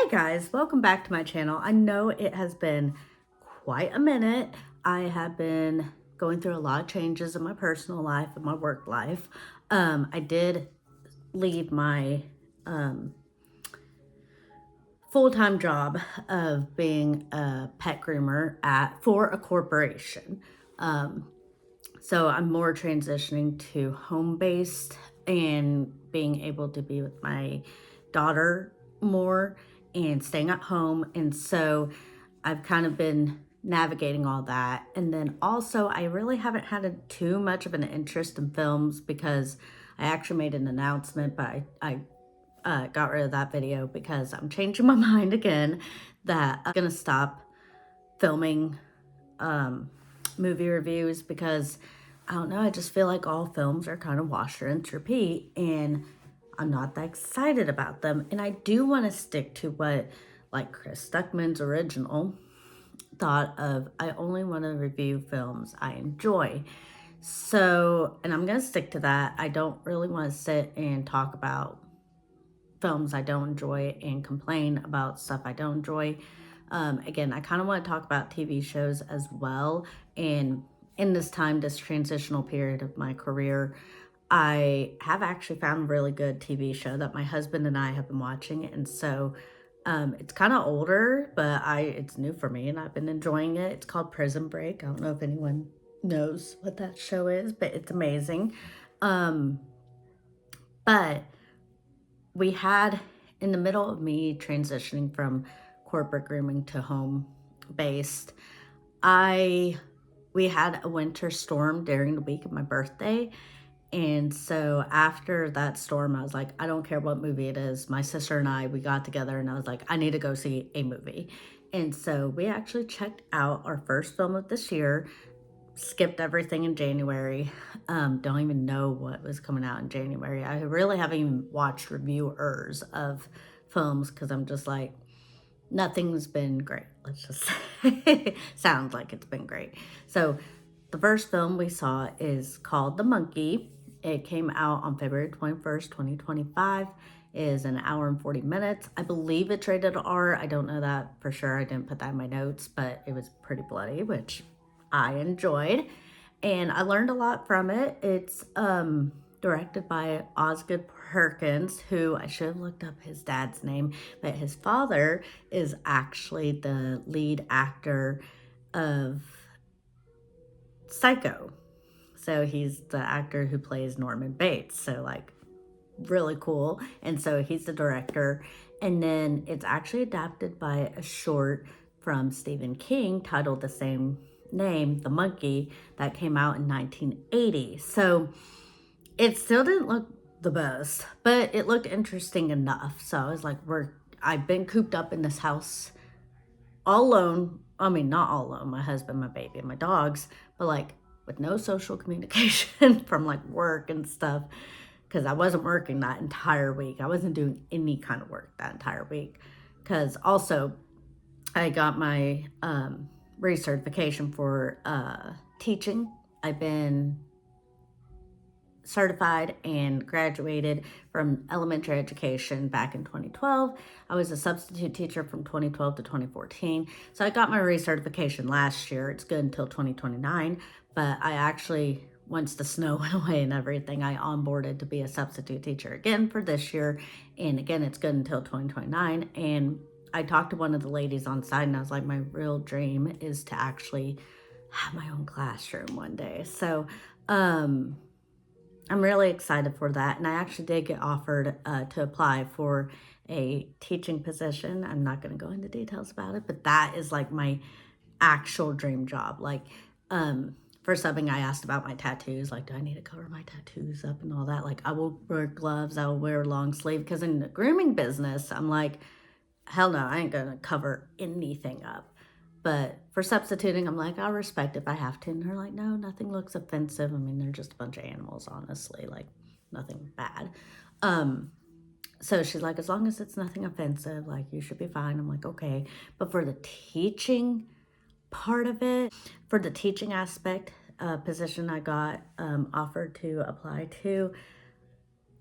Hey guys, welcome back to my channel. I know it has been quite a minute. I have been going through a lot of changes in my personal life and my work life. I did leave my full-time job of being a pet groomer for a corporation. So I'm more transitioning to home-based and being able to be with my daughter more and staying at home. And so I've kind of been navigating all that. And then also I really haven't had too much of an interest in films because I actually made an announcement, but I got rid of that video because I'm changing my mind again that I'm gonna stop filming movie reviews because I don't know, I just feel like all films are kind of wash, rinse, repeat, and I'm not that excited about them. And I do want to stick to what, like Chris Stuckman's original thought of, I only want to review films I enjoy. So, and I'm going to stick to that. I don't really want to sit and talk about films I don't enjoy and complain about stuff I don't enjoy. Again, I kind of want to talk about TV shows as well. And in this time, this transitional period of my career, I have actually found a really good TV show that my husband and I have been watching. And so it's kind of older, but it's new for me and I've been enjoying it. It's called Prison Break. I don't know if anyone knows what that show is, but it's amazing. But we had, in the middle of me transitioning from corporate grooming to home-based, we had a winter storm during the week of my birthday. And so after that storm, I was like, I don't care what movie it is. My sister and we got together and I was like, I need to go see a movie. And so we actually checked out our first film of this year, skipped everything in January. Don't even know what was coming out in January. I really haven't even watched reviewers of films because I'm just like, nothing's been great. Let's just say. Sounds like it's been great. So the first film we saw is called The Monkey. It came out on February 21st, 2025. It is an hour and 40 minutes. I believe it's rated R. I don't know that for sure. I didn't put that in my notes, but it was pretty bloody, which I enjoyed. And I learned a lot from it. It's directed by Osgood Perkins, who I should have looked up his dad's name, but his father is actually the lead actor of Psycho. So he's the actor who plays Norman Bates. So like really cool. And so he's the director. And then it's actually adapted by a short from Stephen King titled the same name, The Monkey, that came out in 1980. So it still didn't look the best, but it looked interesting enough. So I was like, I've been cooped up in this house all alone. I mean, not all alone, my husband, my baby, and my dogs, but like with no social communication from like work and stuff, because I wasn't working that entire week. I wasn't doing any kind of work that entire week, because also I got my recertification for teaching. I've been certified and graduated from elementary education back in 2012. I was a substitute teacher from 2012 to 2014. So I got my recertification last year. It's good until 2029, but I actually, once the snow went away and everything, I onboarded to be a substitute teacher again for this year. And again, it's good until 2029. And I talked to one of the ladies on site and I was like, my real dream is to actually have my own classroom one day. So, I'm really excited for that. And I actually did get offered to apply for a teaching position. I'm not going to go into details about it, but that is like my actual dream job. Like, for something I asked about my tattoos, like, do I need to cover my tattoos up and all that? Like, I will wear gloves, I will wear long sleeve, because in the grooming business, I'm like, hell no, I ain't going to cover anything up. But for substituting, I'm like, I'll respect if I have to. And they're like, no, nothing looks offensive. I mean, they're just a bunch of animals, honestly, like nothing bad. So she's like, as long as it's nothing offensive, like you should be fine. I'm like, okay. But for the teaching part of it, for the teaching aspect position I got offered to apply to,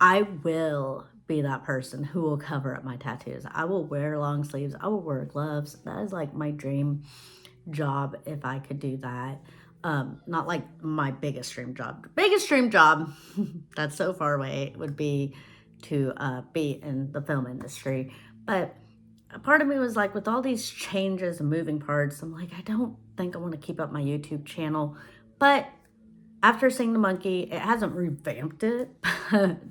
I will be that person who will cover up my tattoos. I will wear long sleeves. I will wear gloves. That is like my dream job if I could do that. Not like my biggest dream job. Biggest dream job, that's so far away, would be to be in the film industry. But a part of me was like, with all these changes and moving parts, I'm like, I don't think I want to keep up my YouTube channel. But after seeing the monkey, it hasn't revamped it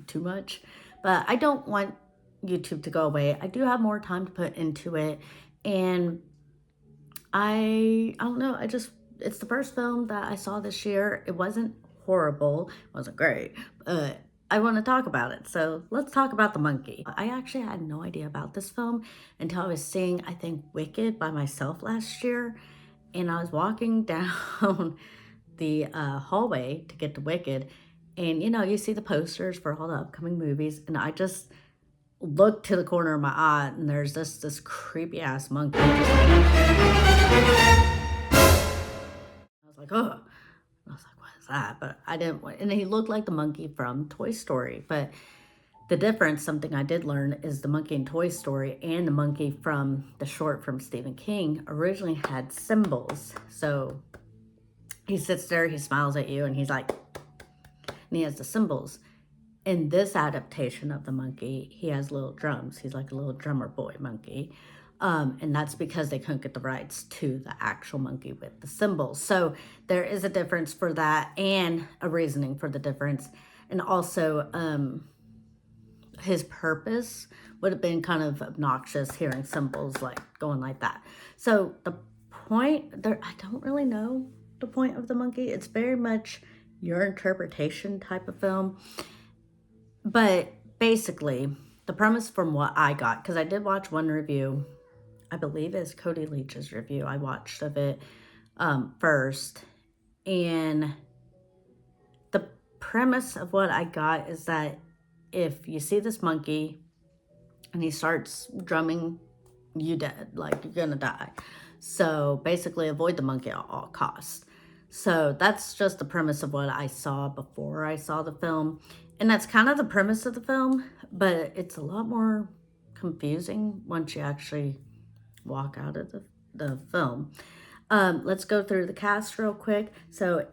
too much. But I don't want YouTube to go away. I do have more time to put into it. And I don't know, it's the first film that I saw this year. It wasn't horrible, it wasn't great, but I want to talk about it. So let's talk about The Monkey. I actually had no idea about this film until I was seeing, I think, Wicked by myself last year. And I was walking down the hallway to get to Wicked. And, you see the posters for all the upcoming movies. And I just looked to the corner of my eye, and there's this creepy ass monkey. I was like, oh. I was like, what is that? But I didn't want, and he looked like the monkey from Toy Story. But the difference, something I did learn, is the monkey in Toy Story and the monkey from the short from Stephen King originally had symbols. So he sits there, he smiles at you, and he's like, and he has the symbols. In this adaptation of the monkey, he has little drums. He's like a little drummer boy monkey. And that's because they couldn't get the rights to the actual monkey with the symbols. So there is a difference for that, and a reasoning for the difference. And also, his purpose would have been kind of obnoxious hearing symbols like going like that. So the point there, I don't really know the point of the monkey. It's very much your interpretation type of film. But basically, the premise from what I got, because I did watch one review, I believe it's Cody Leach's review. I watched of it first. And the premise of what I got is that if you see this monkey and he starts drumming, you dead. Like, you're gonna die. So basically, avoid the monkey at all costs. So that's just the premise of what I saw before I saw the film. And that's kind of the premise of the film, but it's a lot more confusing once you actually walk out of the film. Let's go through the cast real quick. So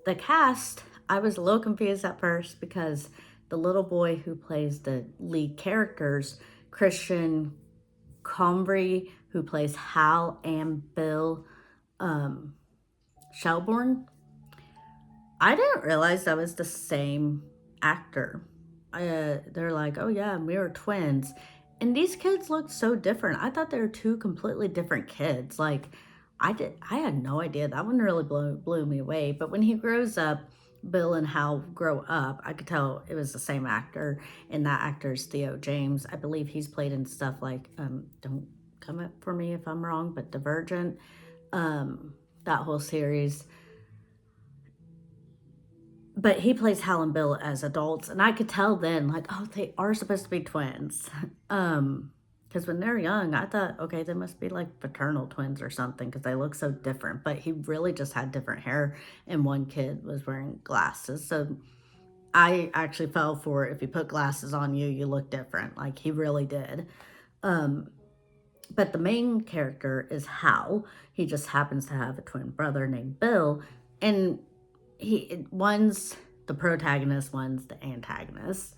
the cast, I was a little confused at first because the little boy who plays the lead characters, Christian Convery, who plays Hal and Bill Shelburn, I didn't realize that was the same actor. They're like, oh yeah, we were twins. And these kids looked so different. I thought they were two completely different kids. Like, I had no idea. That one really blew me away. But when he grows up, Bill and Hal grow up, I could tell it was the same actor. And that actor is Theo James. I believe he's played in stuff like, don't come up for me if I'm wrong, but Divergent, that whole series. But he plays Hal and Bill as adults, and I could tell then, like, oh, they are supposed to be twins. Because when they're young, I thought, okay, they must be like fraternal twins or something, because they look so different. But he really just had different hair, and one kid was wearing glasses. So I actually fell for it. If you put glasses on you, you look different. Like, he really did. But the main character is Hal. He just happens to have a twin brother named Bill, and one's the protagonist, one's the antagonist.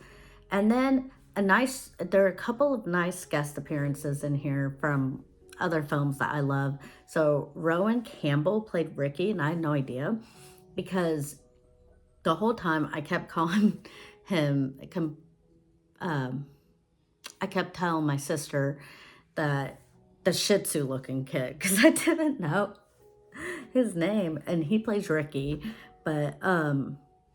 And then there are a couple of nice guest appearances in here from other films that I love. So Rohan Campbell played Ricky, and I had no idea, because the whole time I kept calling him, I kept telling my sister that the Shih Tzu looking kid, because I didn't know his name, and he plays Ricky. But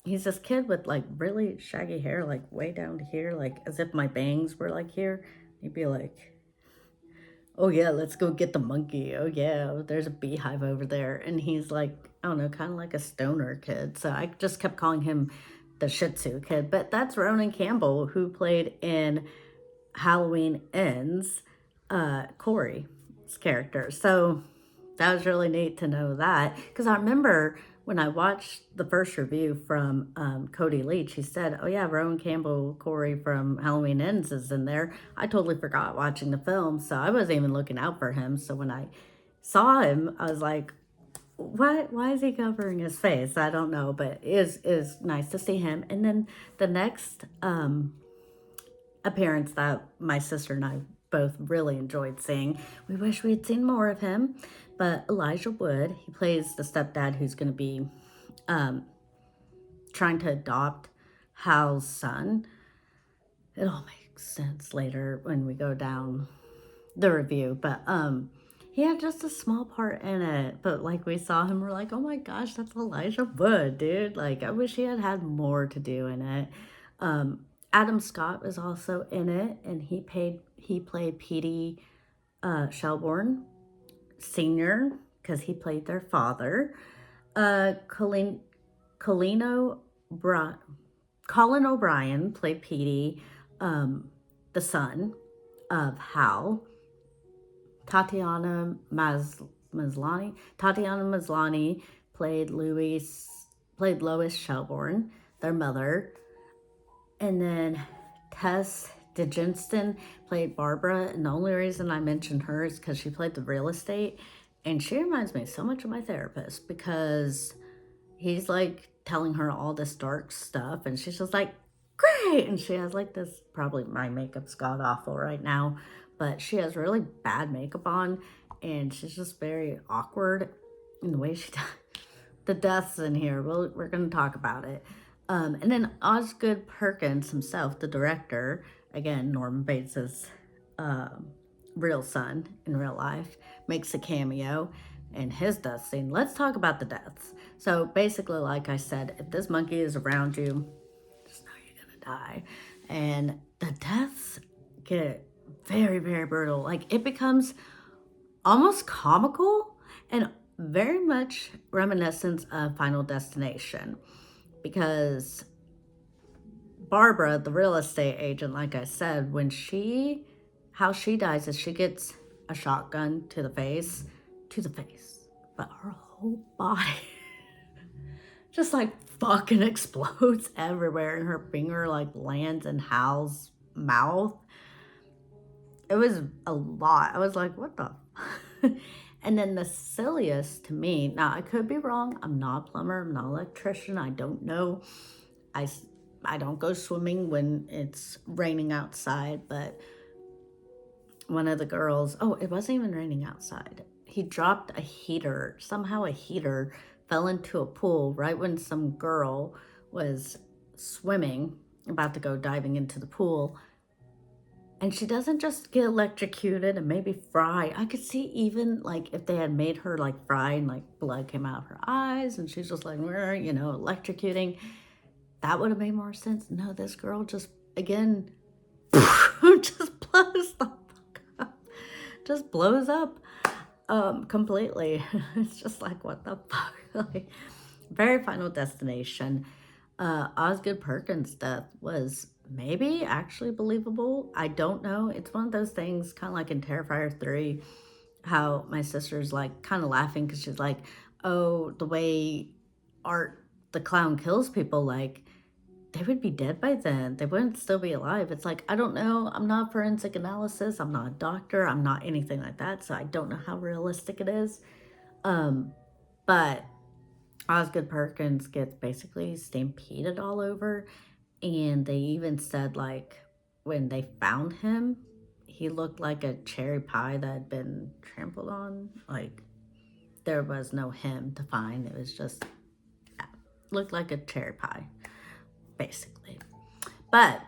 he's this kid with like really shaggy hair, like way down to here, like as if my bangs were like here. He'd be like, oh yeah, let's go get the monkey. Oh yeah, there's a beehive over there. And he's like, I don't know, kind of like a stoner kid. So I just kept calling him the Shih Tzu kid. But that's Rohan Campbell, who played in Halloween Ends, Corey's character. So that was really neat to know that, because I remember when I watched the first review from Cody Leach, he said, "Oh yeah, Rohan Campbell, Corey from Halloween Ends is in there." I totally forgot watching the film, so I wasn't even looking out for him. So when I saw him, I was like, "What? Why is he covering his face?" I don't know, but it is nice to see him. And then the next appearance that my sister and I both really enjoyed seeing. We wish we had seen more of him, but Elijah Wood, he plays the stepdad who's going to be trying to adopt Hal's son. It all makes sense later when we go down the review, but he had just a small part in it, but like we saw him, we're like, oh my gosh, that's Elijah Wood, dude. Like, I wish he had had more to do in it. Adam Scott was also in it, and he played Petey Shelburn Senior because he played their father. Colin O'Brien played Petey, the son of Hal. Tatiana Maslany played Lois Shelburn, their mother. And then Tess DeGenston played Barbara, and the only reason I mention her is because she played the real estate, and she reminds me so much of my therapist because he's like telling her all this dark stuff, and she's just like, great, and she has like this, probably my makeup's god awful right now, but she has really bad makeup on, and she's just very awkward in the way she does. The deaths in here, we're going to talk about it. And then Osgood Perkins himself, the director, again, Norman Bates's real son in real life, makes a cameo in his death scene. Let's talk about the deaths. So basically, like I said, if this monkey is around you, just know you're going to die. And the deaths get very, very brutal. Like, it becomes almost comical and very much reminiscent of Final Destination, because Barbara, the real estate agent, like I said, how she dies is she gets a shotgun to the face, but her whole body just like fucking explodes everywhere, and her finger like lands in Hal's mouth. It was a lot. I was like, what the? And then the silliest to me, now I could be wrong. I'm not a plumber. I'm not an electrician. I don't know. I don't go swimming when it's raining outside, but one of the girls, oh, it wasn't even raining outside. He dropped a heater. Somehow a heater fell into a pool right when some girl was swimming, about to go diving into the pool. And she doesn't just get electrocuted and maybe fry. I could see even like if they had made her like fry and like blood came out of her eyes and she's just like, electrocuting. That would have made more sense. No, this girl just, again, just blows the fuck up. Just blows up completely. It's just like, what the fuck? Like, very Final Destination. Osgood Perkins' death was maybe actually believable. I don't know. It's one of those things, kind of like in Terrifier 3, how my sister's like kind of laughing because she's like, oh, the way Art the clown kills people, like, they would be dead by then. They wouldn't still be alive. It's like, I don't know. I'm not forensic analysis. I'm not a doctor. I'm not anything like that. So I don't know how realistic it is. But Osgood Perkins gets basically stampeded all over. And they even said, like, when they found him, he looked like a cherry pie that had been trampled on. Like, there was no him to find. It was just, looked like a cherry pie, basically. But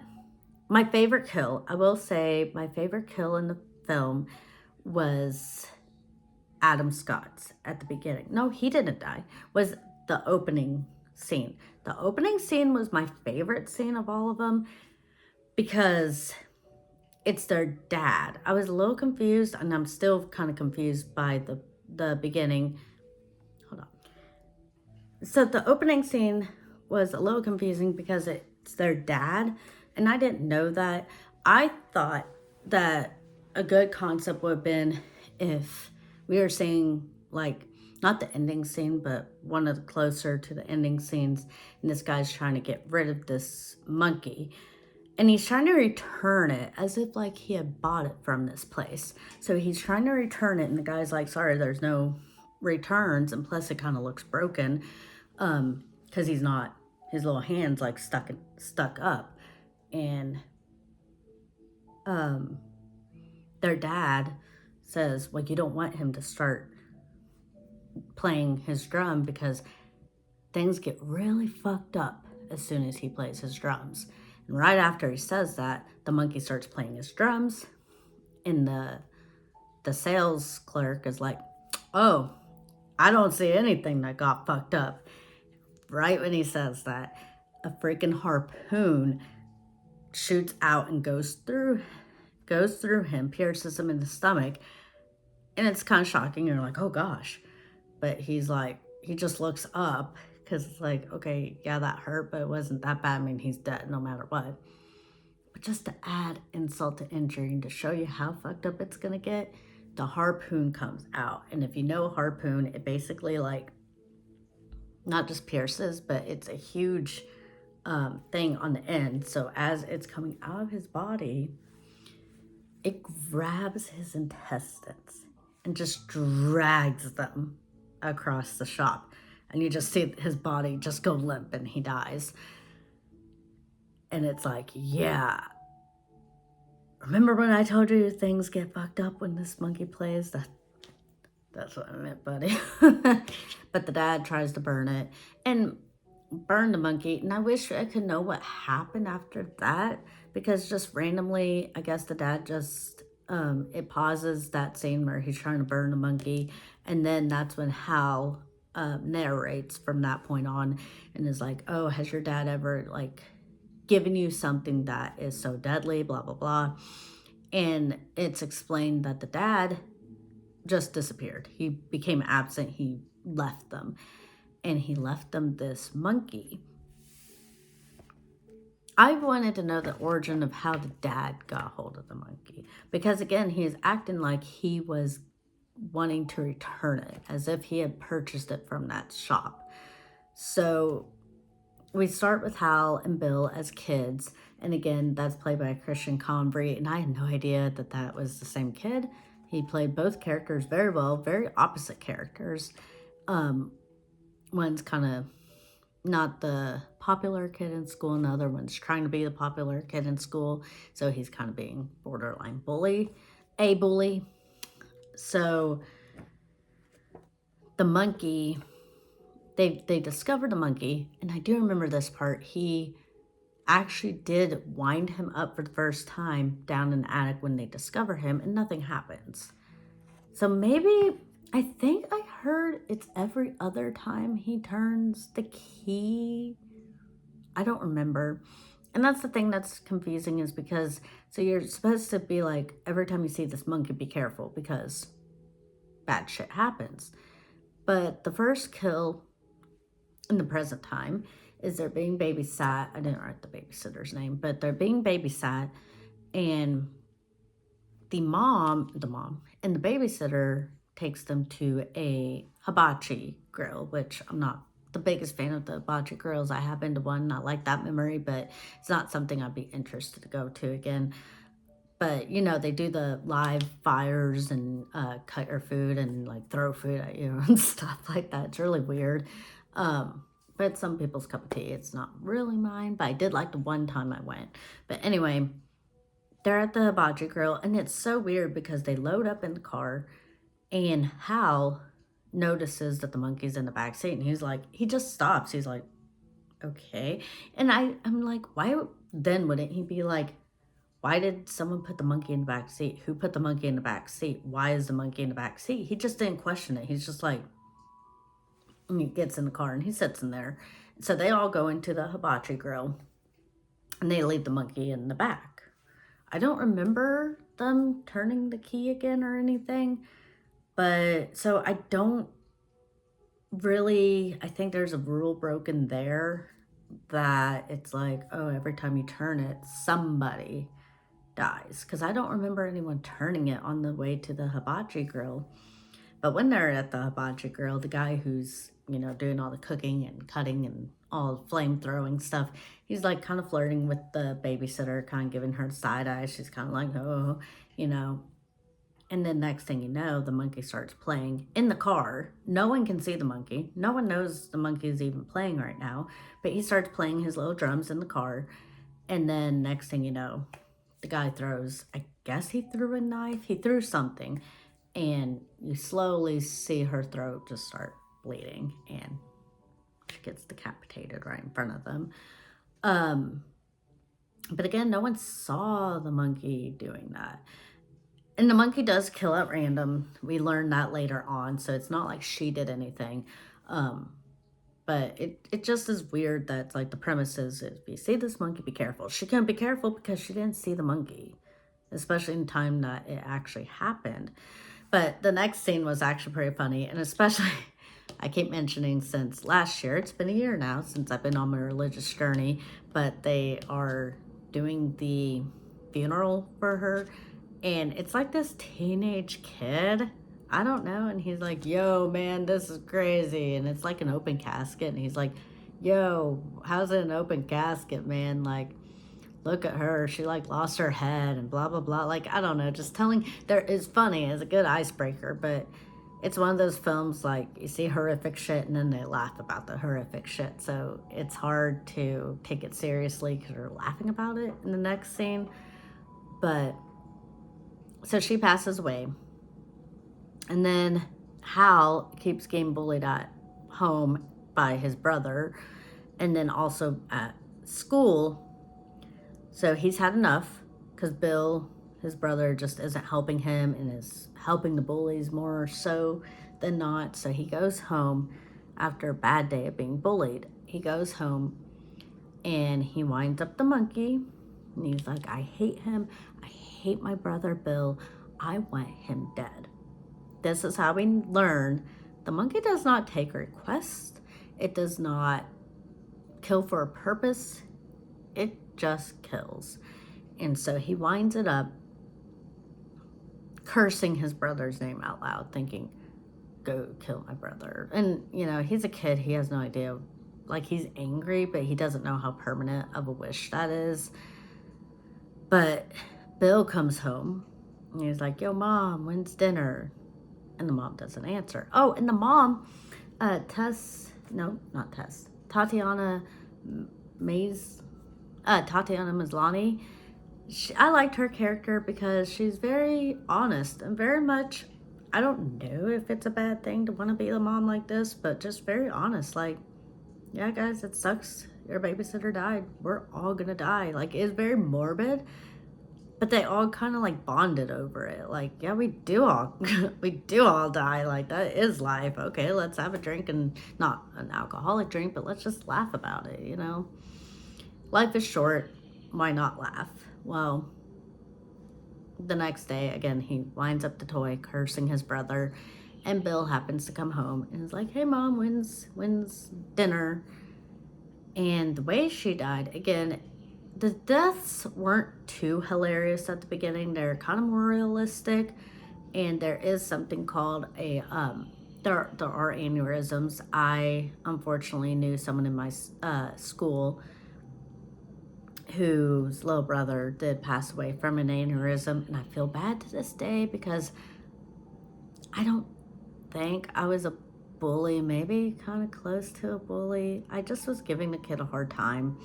my favorite kill, I will say, my favorite kill in the film was Adam Scott's at the beginning. No, he didn't die. Was the opening scene. The opening scene was my favorite scene of all of them because it's their dad. I was a little confused, and I'm still kind of confused by the beginning. Hold on. So the opening scene was a little confusing because it's their dad, and I didn't know that. I thought that a good concept would have been if we were seeing, like, not the ending scene, but one of the closer to the ending scenes. And this guy's trying to get rid of this monkey. And he's trying to return it as if like he had bought it from this place. So he's trying to return it, and the guy's like, sorry, there's no returns. And plus it kind of looks broken because he's not, his little hand's like stuck up. And their dad says, well, you don't want him to start playing his drum because things get really fucked up as soon as he plays his drums. And right after he says that, the monkey starts playing his drums, and the sales clerk is like, oh, I don't see anything that got fucked up. Right when he says that, a freaking harpoon shoots out and goes through him, pierces him in the stomach. And it's kind of shocking. You're like, oh gosh. But he's like, he just looks up because it's like, okay, yeah, that hurt, but it wasn't that bad. I mean, he's dead no matter what. But just to add insult to injury and to show you how fucked up it's going to get, the harpoon comes out. And if you know harpoon, it basically like not just pierces, but it's a huge thing on the end. So as it's coming out of his body, it grabs his intestines and just drags them across the shop. And you just see his body just go limp and he dies. And it's like, yeah. Remember when I told you things get fucked up when this monkey plays? That's what I meant, buddy. But the dad tries to burn it and burn the monkey. And I wish I could know what happened after that, because just randomly, I guess the dad just, it pauses that scene where he's trying to burn the monkey. And then that's when Hal narrates from that point on and is like, oh, has your dad ever like given you something that is so deadly, blah, blah, blah. And it's explained that the dad just disappeared. He became absent. He left them. And he left them this monkey. I wanted to know the origin of how the dad got hold of the monkey. Because again, he's acting like he was wanting to return it, as if he had purchased it from that shop. So we start with Hal and Bill as kids. And again, that's played by Christian Convery. And I had no idea that that was the same kid. He played both characters very well, very opposite characters. One's kind of not the popular kid in school, and the other one's trying to be the popular kid in school. So he's kind of being borderline bully. So the monkey, they discovered a monkey, and I do remember this part. He actually did wind him up for the first time down in the attic when they discover him, and nothing happens. So maybe, I think I heard it's every other time he turns the key. I don't remember. And that's the thing that's confusing, is because, so you're supposed to be like, every time you see this monkey, be careful because bad shit happens. But the first kill in the present time is they're being babysat. I didn't write the babysitter's name, but they're being babysat, and the mom and the babysitter takes them to a hibachi grill, which I'm not the biggest fan of the hibachi grills. I have been to one, not like that memory, but it's not something I'd be interested to go to again. But, you know, they do the live fires and cut your food and like throw food at you and stuff like that. It's really weird. But it's some people's cup of tea. It's not really mine, but I did like the one time I went. But anyway, they're at the hibachi grill, and it's so weird because they load up in the car, and Hal notices that the monkey's in the back seat, and he's like, he just stops. He's like, okay. And I'm like, why then wouldn't he be like, why did someone put the monkey in the back seat? Who put the monkey in the back seat? Why is the monkey in the back seat? He just didn't question it. He's just like, and he gets in the car and he sits in there. So they all go into the hibachi grill, and they leave the monkey in the back. I don't remember them turning the key again or anything, but so I don't really, I think there's a rule broken there that it's like, oh, every time you turn it, somebody dies. Because I don't remember anyone turning it on the way to the hibachi grill. But when they're at the hibachi grill, the guy who's, you know, doing all the cooking and cutting and all flame throwing stuff, he's like kind of flirting with the babysitter, kind of giving her side eye. She's kind of like, oh, you know. And then next thing you know, the monkey starts playing in the car. No one can see the monkey. No one knows the monkey is even playing right now. But he starts playing his little drums in the car. And then next thing you know, the guy throws, I guess he threw a knife. He threw something. And you slowly see her throat just start bleeding. And she gets decapitated right in front of them. But again, no one saw the monkey doing that. And the monkey does kill at random. We learned that later on, so it's not like she did anything. But it just is weird that like the premise is if you see this monkey, be careful. She couldn't be careful because she didn't see the monkey, especially in time that it actually happened. But the next scene was actually pretty funny, and especially, I keep mentioning since last year, it's been a year now since I've been on my religious journey, but they are doing the funeral for her. And it's like this teenage kid, I don't know, and he's like, yo, man, this is crazy. And it's like an open casket, and he's like, yo, how's it an open casket, man? Like, look at her, she like lost her head and blah, blah, blah. Like, I don't know, just telling, there is funny, it's a good icebreaker, but it's one of those films like you see horrific shit and then they laugh about the horrific shit. So it's hard to take it seriously because you're laughing about it in the next scene. But so she passes away. And then Hal keeps getting bullied at home by his brother and then also at school. So he's had enough because Bill, his brother, just isn't helping him and is helping the bullies more so than not. So he goes home after a bad day of being bullied. He goes home and he winds up the monkey. And he's like, I hate him. I hate my brother Bill. I want him dead. This is how we learn the monkey does not take requests. It does not kill for a purpose. It just kills. And so he winds it up cursing his brother's name out loud, thinking, go kill my brother. And, you know, he's a kid. He has no idea. Like, he's angry, but he doesn't know how permanent of a wish that is. But Bill comes home and he's like, yo, Mom, when's dinner? And the mom doesn't answer. Oh, and the mom, Tatiana Maslany, I liked her character because she's very honest and very much, I don't know if it's a bad thing to want to be the mom like this, but just very honest. Like, yeah, guys, it sucks. Your babysitter died. We're all gonna die. Like, it's very morbid, but they all kind of like bonded over it. Like, yeah, we do all die. Like, that is life. Okay, let's have a drink, and not an alcoholic drink, but let's just laugh about it, you know? Life is short. Why not laugh? Well, the next day, again, he winds up the toy, cursing his brother, and Bill happens to come home and is like, hey, Mom, when's dinner? And the way she died, again, the deaths weren't too hilarious at the beginning. They're kind of more realistic, and there is something called a, there are aneurysms. I, unfortunately, knew someone in my school whose little brother did pass away from an aneurysm, and I feel bad to this day because I don't think I was a bully, maybe kind of close to a bully. I just was giving the kid a hard time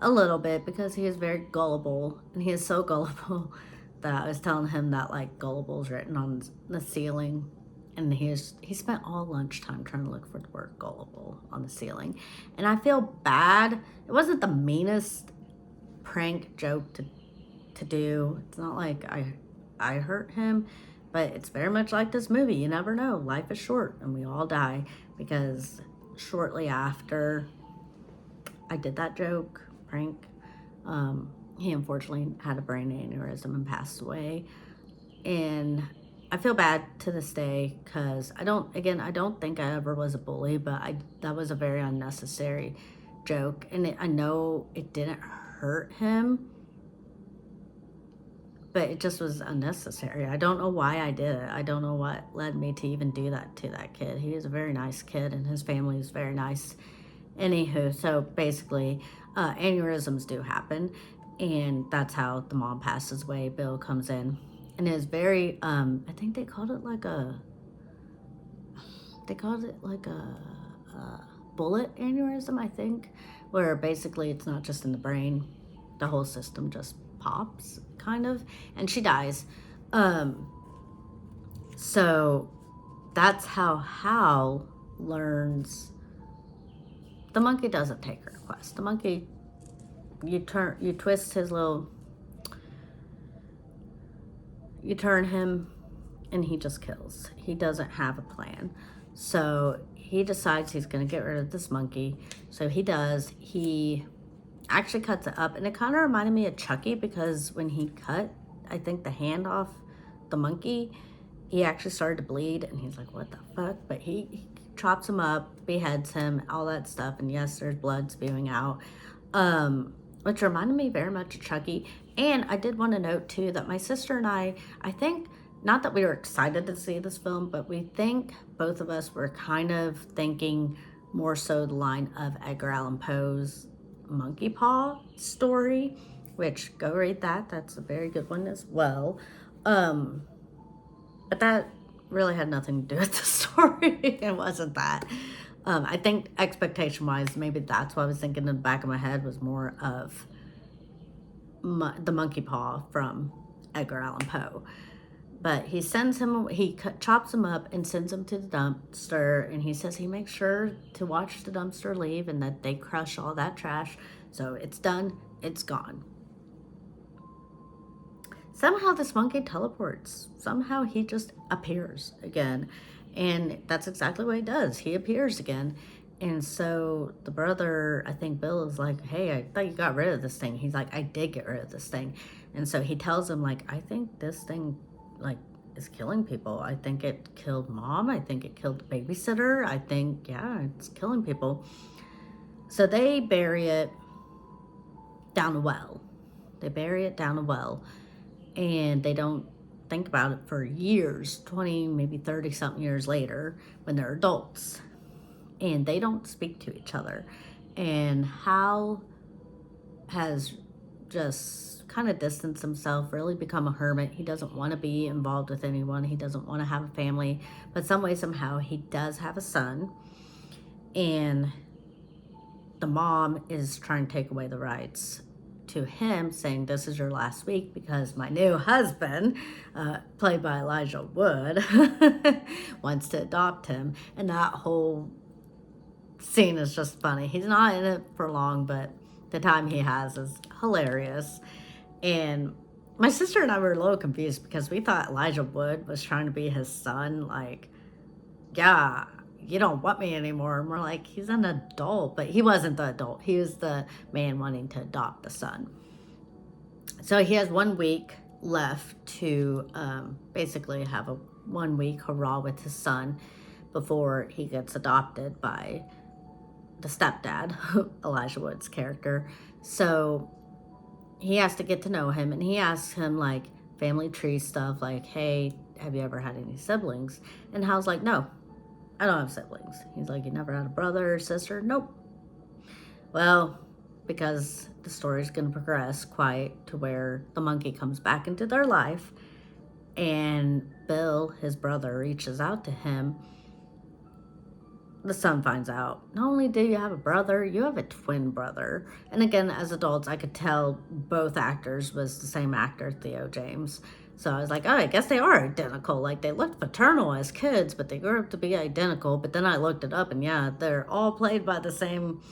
a little bit because he is very gullible, and he is so gullible that I was telling him that like gullible's written on the ceiling, and he spent all lunchtime trying to look for the word gullible on the ceiling. And I feel bad. It wasn't the meanest prank joke to do. It's not like I hurt him, but it's very much like this movie. You never know. Life is short and we all die, because shortly after I did that joke prank, he unfortunately had a brain aneurysm and passed away. And I feel bad to this day because I don't think I ever was a bully, but that was a very unnecessary joke. And I know it didn't hurt him, but it just was unnecessary. I don't know why I did it. I don't know what led me to even do that to that kid. He is a very nice kid, and his family is very nice. Anywho, so basically, aneurysms do happen, and that's how the mom passes away. Bill comes in, and it is very, I think they called it like a bullet aneurysm, I think, where basically it's not just in the brain, the whole system just pops, kind of, and she dies. So that's how Hal learns. The monkey doesn't take her quest. The monkey, you twist his little, you turn him, and he just kills. He doesn't have a plan. So he decides he's going to get rid of this monkey. So he does. He actually cuts it up, and it kind of reminded me of Chucky, because when he cut, I think, the hand off the monkey, he actually started to bleed, and he's like, what the fuck? But he chops him up, beheads him, all that stuff, and yes, there's blood spewing out, which reminded me very much of Chucky. And I did want to note too that my sister and I think, not that we were excited to see this film, but we think both of us were kind of thinking more so the line of Edgar Allan Poe's Monkey Paw story, which, go read that. That's a very good one as well. But that really had nothing to do with the story. It wasn't that. I think expectation-wise, maybe that's what I was thinking in the back of my head, was more of the Monkey Paw from Edgar Allan Poe. But he sends him, chops him up and sends him to the dumpster, and he says he makes sure to watch the dumpster leave and that they crush all that trash. So it's done, it's gone. Somehow this monkey teleports. Somehow he just appears again. And that's exactly what he does. He appears again. And so the brother, I think Bill, is like, hey, I thought you got rid of this thing. He's like, I did get rid of this thing. And so he tells him, like, I think this thing, like, is killing people. I think it killed Mom. I think it killed the babysitter. I think, yeah, it's killing people. So they bury it down a well. They bury it down a well. And they don't think about it for years, 20, maybe 30 something years later, when they're adults. And they don't speak to each other. And Hal has just kind of distanced himself, really become a hermit. He doesn't want to be involved with anyone. He doesn't want to have a family. But some way, somehow, he does have a son. And the mom is trying to take away the rights to him, saying, this is your last week because my new husband, played by Elijah Wood, wants to adopt him. And that whole scene is just funny. He's not in it for long, but the time he has is hilarious. And my sister and I were a little confused because we thought Elijah Wood was trying to be his son, like, yeah, you don't want me anymore. And we're like, he's an adult. But he wasn't the adult. He was the man wanting to adopt the son. So he has 1 week left to basically have a 1 week hurrah with his son before he gets adopted by the stepdad, Elijah Wood's character. So he has to get to know him, and he asks him, like, family tree stuff, like, hey, have you ever had any siblings? And Hal's like, no, I don't have siblings. He's like, you never had a brother or sister? Nope. Well, because the story's going to progress quite to where the monkey comes back into their life, and Bill, his brother, reaches out to him. The son finds out, not only do you have a brother, you have a twin brother. And again, as adults, I could tell both actors was the same actor, Theo James. So I was like, oh, I guess they are identical. Like, they looked paternal as kids, but they grew up to be identical. But then I looked it up, and yeah, they're all played by the same,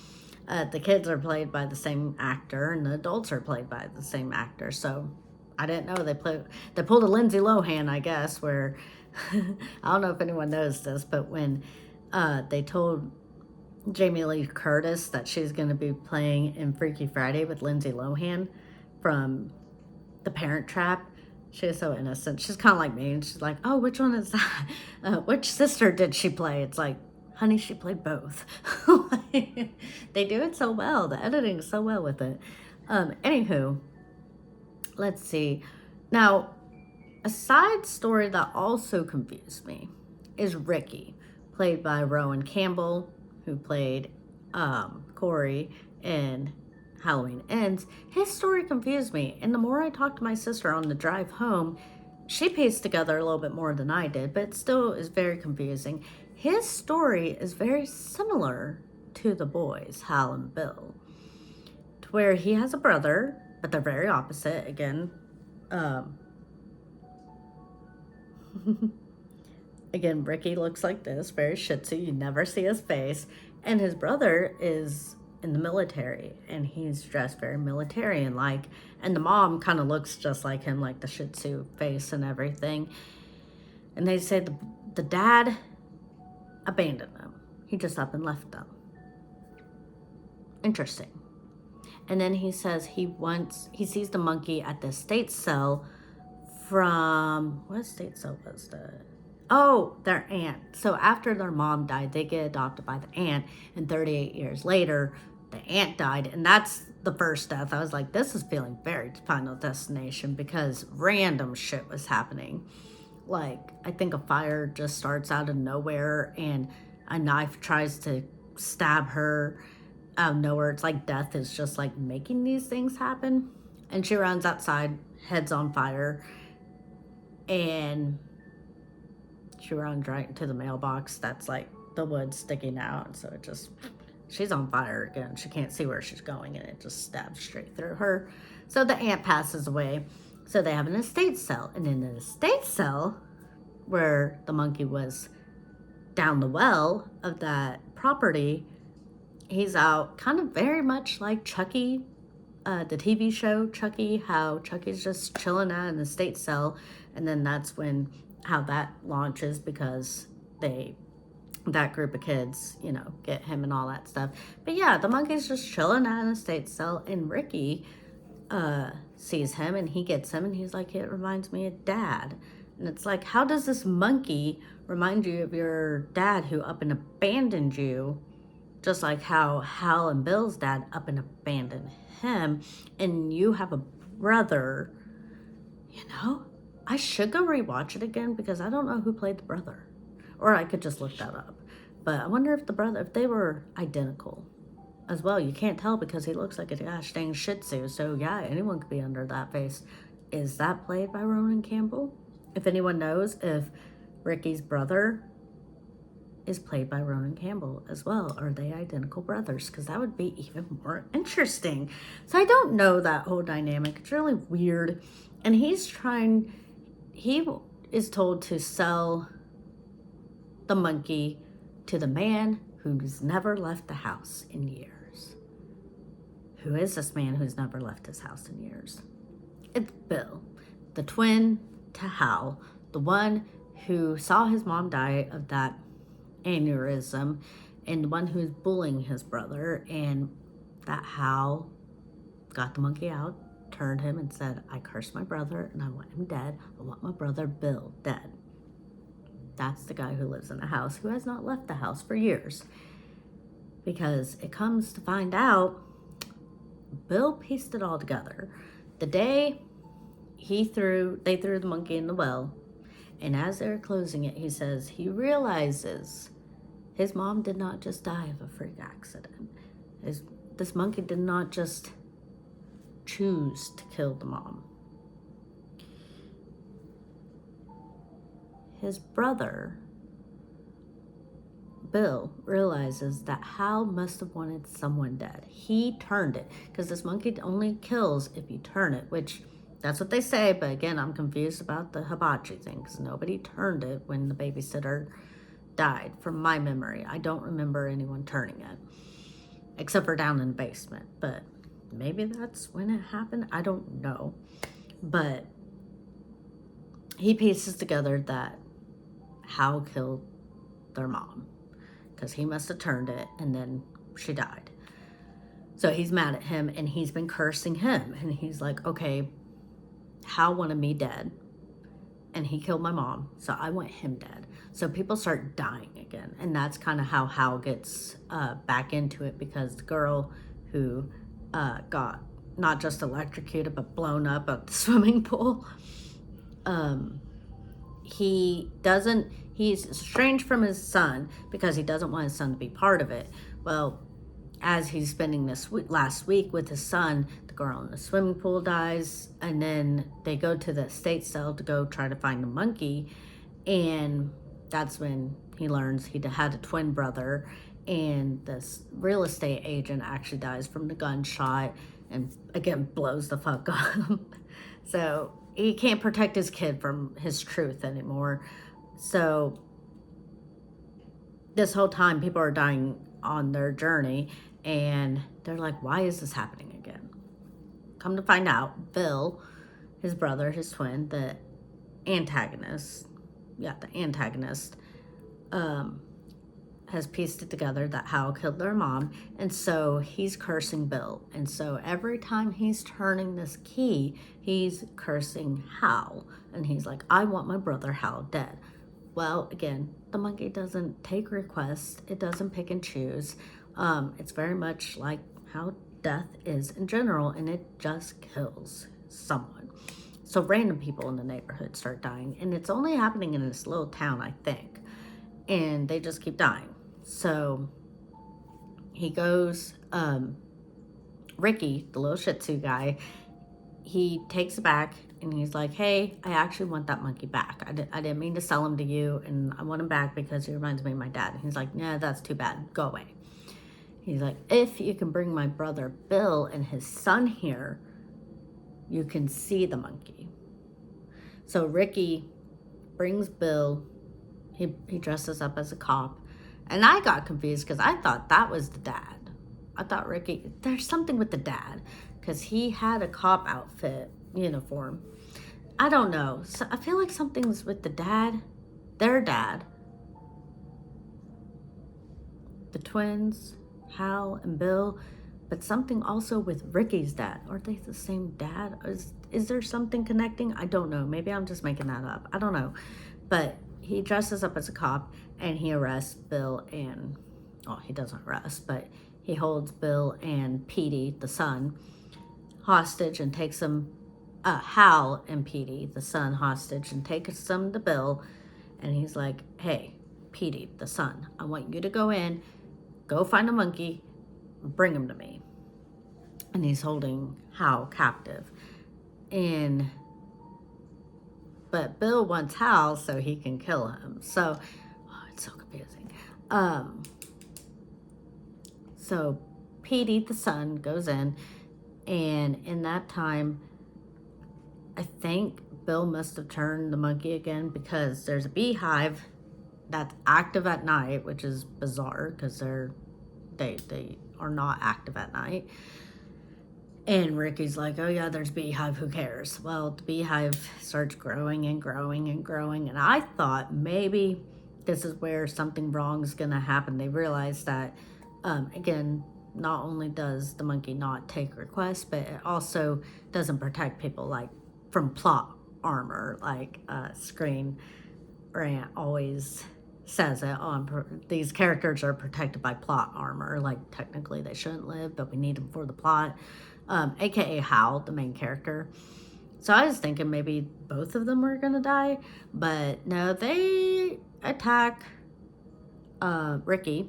the kids are played by the same actor, and the adults are played by the same actor. So I didn't know they pulled a Lindsay Lohan, I guess, where, I don't know if anyone knows this, but when they told Jamie Lee Curtis that she's going to be playing in Freaky Friday with Lindsay Lohan from The Parent Trap. She was so innocent. She's kind of like me. And she's like, oh, which one is that? Which sister did she play? It's like, honey, she played both. They do it so well. The editing is so well with it. Anywho, let's see. Now, a side story that also confused me is Ricky, played by Rohan Campbell, who played Corey in Halloween Ends. His story confused me, and the more I talked to my sister on the drive home, she pieced together a little bit more than I did, but it still is very confusing. His story is very similar to the boys, Hal and Bill, to where he has a brother, but they're very opposite. Again, again, Ricky looks like this, very shih tzu. You never see his face. And his brother is in the military, and he's dressed very militarian like. And the mom kind of looks just like him, like the shih tzu face and everything. And they say the dad abandoned them. He just up and left them. Interesting. And then he says he sees the monkey at the estate cell from, what estate cell was that? Oh, their aunt. So after their mom died, they get adopted by the aunt, and 38 years later, the aunt died, and that's the first death. I was like, this is feeling very Final Destination, because random shit was happening. Like, I think a fire just starts out of nowhere, and a knife tries to stab her out of nowhere. It's like death is just like making these things happen. And she runs outside, head's on fire, and she runs right into the mailbox that's like the wood sticking out. And so it just, she's on fire again. She can't see where she's going, and it just stabs straight through her. So the aunt passes away. So they have an estate cell. And in the estate cell, where the monkey was down the well of that property, he's out kind of very much like Chucky, the TV show Chucky, how Chucky's just chilling out in the estate cell. And then that's when how that launches, because that group of kids, get him and all that stuff. But yeah, the monkey's just chilling out in the estate cell, and Ricky sees him, and he gets him, and he's like, it reminds me of Dad. And it's like, how does this monkey remind you of your dad who up and abandoned you, just like how Hal and Bill's dad up and abandoned him, and you have a brother? I should go rewatch it again, because I don't know who played the brother. Or I could just look that up. But I wonder if they were identical as well. You can't tell because he looks like a gosh dang shih tzu. So yeah, anyone could be under that face. Is that played by Rohan Campbell? If anyone knows if Ricky's brother is played by Rohan Campbell as well. Are they identical brothers? Because that would be even more interesting. So I don't know that whole dynamic. It's really weird. And he is told to sell the monkey to the man who's never left the house in years. Who is this man who's never left his house in years? It's Bill, the twin to Hal, the one who saw his mom die of that aneurysm, and the one who's bullying his brother. And that Hal got the monkey out, turned him, and said, I cursed my brother and I want him dead. I want my brother Bill dead. That's the guy who lives in the house, who has not left the house for years. Because it comes to find out, Bill pieced it all together. The day they threw the monkey in the well, and as they're closing it, he says he realizes his mom did not just die of a freak accident. This monkey did not just choose to kill the mom. His brother, Bill, realizes that Hal must have wanted someone dead. He turned it, because this monkey only kills if you turn it, which that's what they say. But again, I'm confused about the hibachi thing, because nobody turned it when the babysitter died, from my memory. I don't remember anyone turning it, except for down in the basement. But maybe that's when it happened. I don't know. But he pieces together that Hal killed their mom, because he must have turned it, and then she died. So he's mad at him, and he's been cursing him. And he's like, okay, Hal wanted me dead, and he killed my mom, so I want him dead. So people start dying again. And that's kind of how Hal gets back into it, because the girl who got not just electrocuted, but blown up at the swimming pool. He's estranged from his son because he doesn't want his son to be part of it. Well, as he's spending this last week with his son, the girl in the swimming pool dies, and then they go to the estate sale to go try to find the monkey, and that's when he learns he had a twin brother, and this real estate agent actually dies from the gunshot and again blows the fuck up. So he can't protect his kid from his truth anymore. So this whole time people are dying on their journey, and they're like, why is this happening again? Come to find out, Bill, his brother, his twin, the antagonist, has pieced it together that Hal killed their mom, and so he's cursing Bill. And so every time he's turning this key, he's cursing Hal. And he's like, I want my brother Hal dead. Well, again, the monkey doesn't take requests. It doesn't pick and choose. It's very much like how death is in general, and it just kills someone. So random people in the neighborhood start dying, and it's only happening in this little town, I think. And they just keep dying. So he goes, Ricky, the little Shih Tzu guy, he takes it back and he's like, hey, I actually want that monkey back. I didn't mean to sell him to you, and I want him back because he reminds me of my dad. And he's like, yeah, that's too bad. Go away. He's like, if you can bring my brother Bill and his son here, you can see the monkey. So Ricky brings Bill. He dresses up as a cop. And I got confused because I thought that was the dad. I thought Ricky, there's something with the dad because he had a cop outfit uniform. I don't know. So I feel like something's with the dad, their dad, the twins, Hal and Bill, but something also with Ricky's dad. Are they the same dad? Is there something connecting? I don't know. Maybe I'm just making that up. I don't know. But he dresses up as a cop and he arrests Bill and, he doesn't arrest, but he holds Bill and Petey, the son, hostage and takes them, Hal and Petey, the son, hostage and takes them to Bill. And he's like, hey, Petey, the son, I want you to go in, go find a monkey, bring him to me. And he's holding Hal captive. But Bill wants Hal so he can kill him. So, it's so confusing. So Petey, the son, goes in, and in that time, I think Bill must have turned the monkey again because there's a beehive that's active at night, which is bizarre because they are not active at night. And Ricky's like, oh yeah, there's beehive, who cares? Well, the beehive starts growing and growing and growing. And I thought maybe this is where something wrong is going to happen. They realize that, again, not only does the monkey not take requests, but it also doesn't protect people like from plot armor. Like Screen Rant always says it on these characters are protected by plot armor. Like technically they shouldn't live, but we need them for the plot. AKA Hal, the main character. So I was thinking maybe both of them were gonna die, but no, they attack Ricky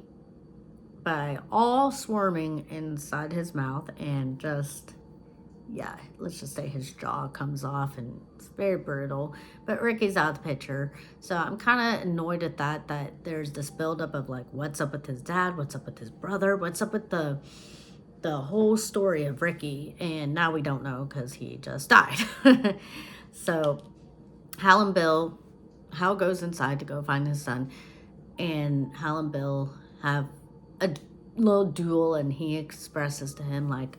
by all swarming inside his mouth and just, yeah, let's just say his jaw comes off and it's very brutal. But Ricky's out of the picture. So I'm kind of annoyed at that there's this buildup of like, what's up with his dad? What's up with his brother? What's up with the whole story of Ricky? And now we don't know because he just died. So Hal and Bill, Hal goes inside to go find his son, and Hal and Bill have a little duel, and he expresses to him like,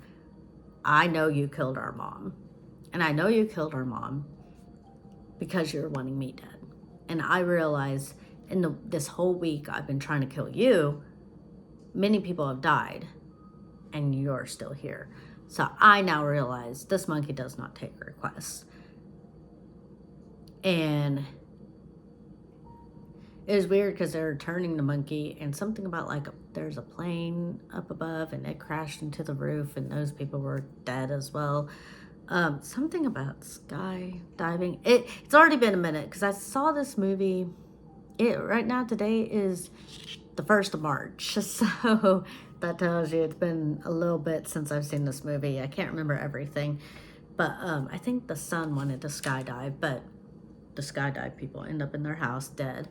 I know you killed our mom, and I know you killed our mom because you're wanting me dead. And I realize this whole week I've been trying to kill you, many people have died, and you're still here. So I now realize this monkey does not take requests. And It was weird because they were turning the monkey, and something about like there's a plane up above and it crashed into the roof, and those people were dead as well. Something about skydiving. It's already been a minute because I saw this movie. Right now today is the 1st of March, so that tells you it's been a little bit since I've seen this movie. I can't remember everything, but I think the son wanted to skydive, but the skydive people end up in their house dead.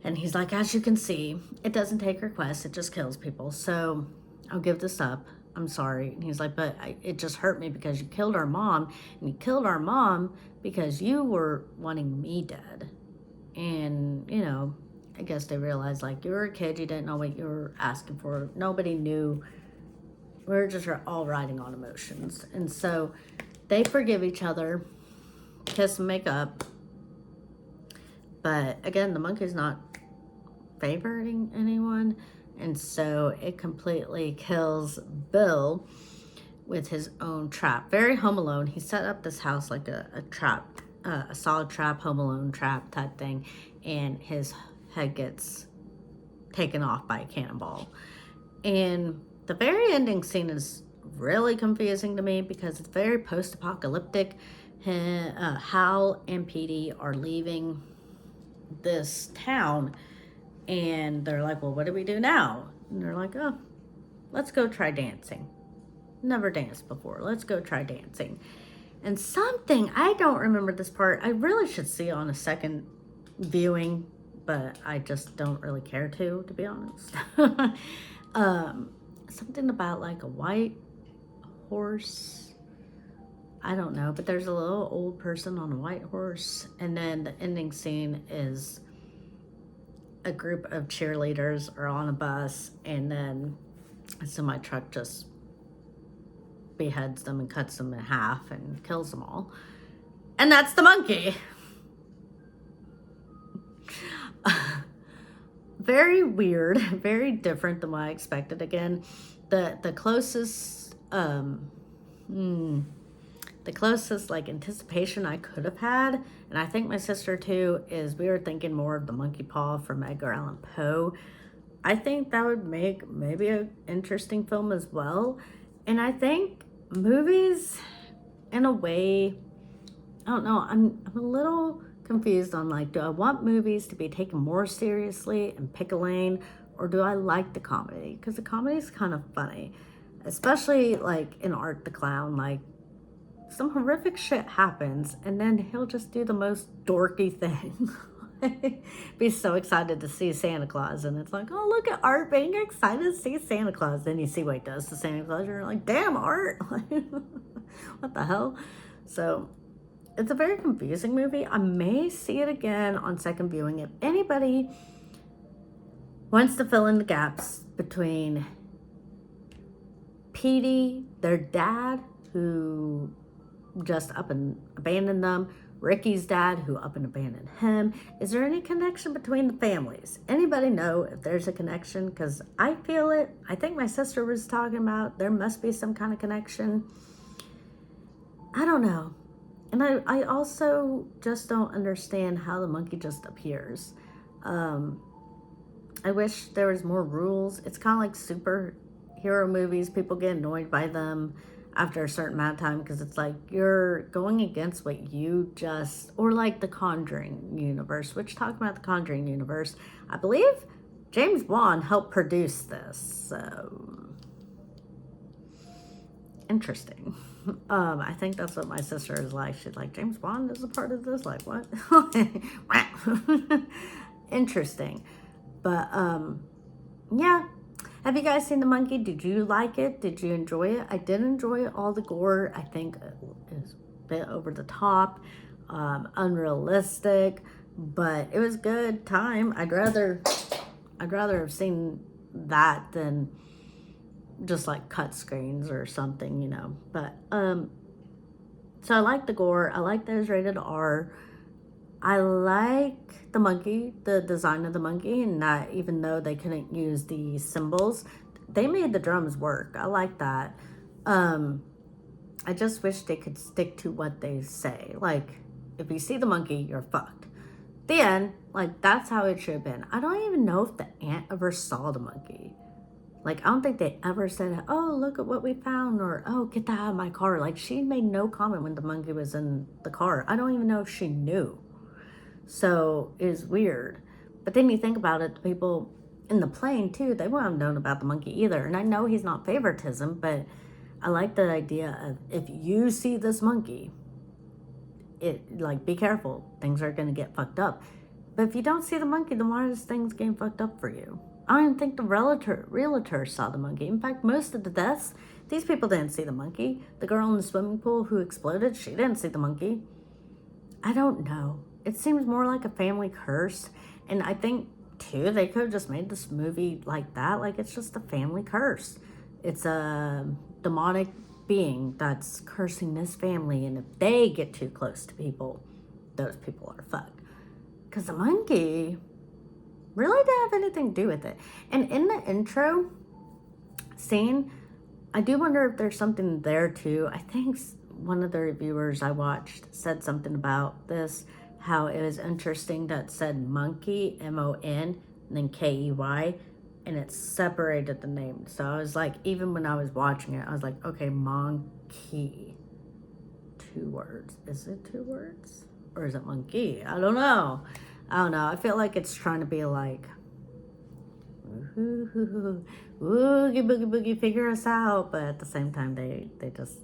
And he's like, as you can see, it doesn't take requests, it just kills people. So I'll give this up. I'm sorry. And he's like, but it just hurt me because you killed our mom. And you killed our mom because you were wanting me dead. And, you know, I guess they realized, like, you were a kid, you didn't know what you were asking for. Nobody knew. We were just all riding on emotions. And so they forgive each other, kiss and make up. But again, the monkey's not favoring anyone, and so it completely kills Bill with his own trap. Very Home Alone. He set up this house like a trap, a solid trap, Home Alone trap type thing, and his head gets taken off by a cannonball. And the very ending scene is really confusing to me because it's very post-apocalyptic. Hal and Petey are leaving this town, and they're like, well, what do we do now? And they're like, oh, let's go try dancing. Never danced before. Let's go try dancing. And something, I don't remember this part. I really should see on a second viewing, but I just don't really care to be honest. Something about like a white horse. I don't know, but there's a little old person on a white horse. And then the ending scene is a group of cheerleaders are on a bus, and then a semi truck just beheads them and cuts them in half and kills them all. And that's the monkey. Very weird, very different than what I expected. Again, the closest the closest like anticipation I could have had, and I think my sister too, is we were thinking more of the Monkey Paw from Edgar Allan Poe. I think that would make maybe an interesting film as well. And I think movies, in a way, I don't know, I'm a little confused on like, do I want movies to be taken more seriously and pick a lane, or do I like the comedy? Because the comedy is kind of funny, especially like in Art the Clown. Like, some horrific shit happens, and then he'll just do the most dorky thing. Be so excited to see Santa Claus, and it's like, oh, look at Art being excited to see Santa Claus. Then you see what he does to Santa Claus, and you're like, damn, Art. What the hell? So it's a very confusing movie. I may see it again on second viewing. If anybody wants to fill in the gaps between Petey, their dad, who just up and abandoned them, Ricky's dad, who up and abandoned him, is there any connection between the families? Anybody know if there's a connection? Because I feel it. I think my sister was talking about there must be some kind of connection. I don't know. And I also just don't understand how the monkey just appears. I wish there was more rules. It's kind of like superhero movies. People get annoyed by them after a certain amount of time because it's like you're going against what you just, or like the Conjuring universe, which, talking about the Conjuring universe, I believe James Wan helped produce this. So interesting. I think that's what my sister is like. She's like, James Wan is a part of this? Like, what? Interesting. But yeah. Have you guys seen The Monkey? Did you like it? Did you enjoy it? I did enjoy all the gore. I think it was a bit over the top, unrealistic, but it was good time. I'd rather have seen that than just like cut screens or something, you know. But so I like the gore. I like that it's rated R. I like the monkey, the design of the monkey, and that even though they couldn't use the cymbals, they made the drums work. I like that. I just wish they could stick to what they say. Like, if you see the monkey, you're fucked. The end. Like, that's how it should have been. I don't even know if the aunt ever saw the monkey. Like, I don't think they ever said, oh, look at what we found, or, oh, get that out of my car. Like, she made no comment when the monkey was in the car. I don't even know if she knew. So, it's weird. But then you think about it, the people in the plane, too, they wouldn't have known about the monkey either. And I know he's not favoritism, but I like the idea of, if you see this monkey, like, be careful. Things are going to get fucked up. But if you don't see the monkey, then why is things getting fucked up for you? I don't even think the realtor saw the monkey. In fact, most of the deaths, these people didn't see the monkey. The girl in the swimming pool who exploded, she didn't see the monkey. I don't know. It seems more like a family curse. And I think, too, they could have just made this movie like that. Like, it's just a family curse. It's a demonic being that's cursing this family. And if they get too close to people, those people are fucked. Because the monkey really didn't have anything to do with it. And in the intro scene, I do wonder if there's something there too. I think one of the reviewers I watched said something about this, how it was interesting that said monkey, M-O-N, and then K-E-Y, and it separated the name. So I was like, even when I was watching it, I was like, okay, monkey. 2 words. Is it 2 words? Or is it monkey? I don't know. I feel like it's trying to be like, oogie boogie boogie, figure us out. But at the same time, they just,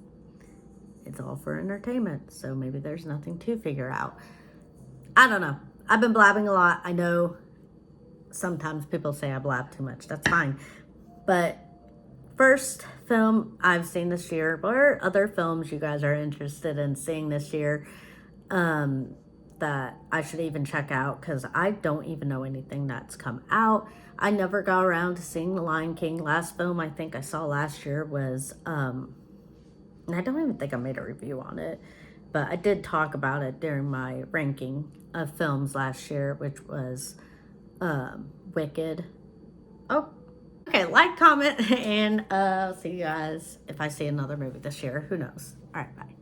it's all for entertainment. So maybe there's nothing to figure out. I don't know. I've been blabbing a lot. I know sometimes people say I blab too much. That's fine. But first film I've seen this year. What are other films you guys are interested in seeing this year? That I should even check out, because I don't even know anything that's come out. I never got around to seeing The Lion King. Last film I think I saw last year was, and I don't even think I made a review on it, but I did talk about it during my ranking of films last year, which was Wicked. Oh, okay, like, comment, and see you guys if I see another movie this year. Who knows? All right, bye.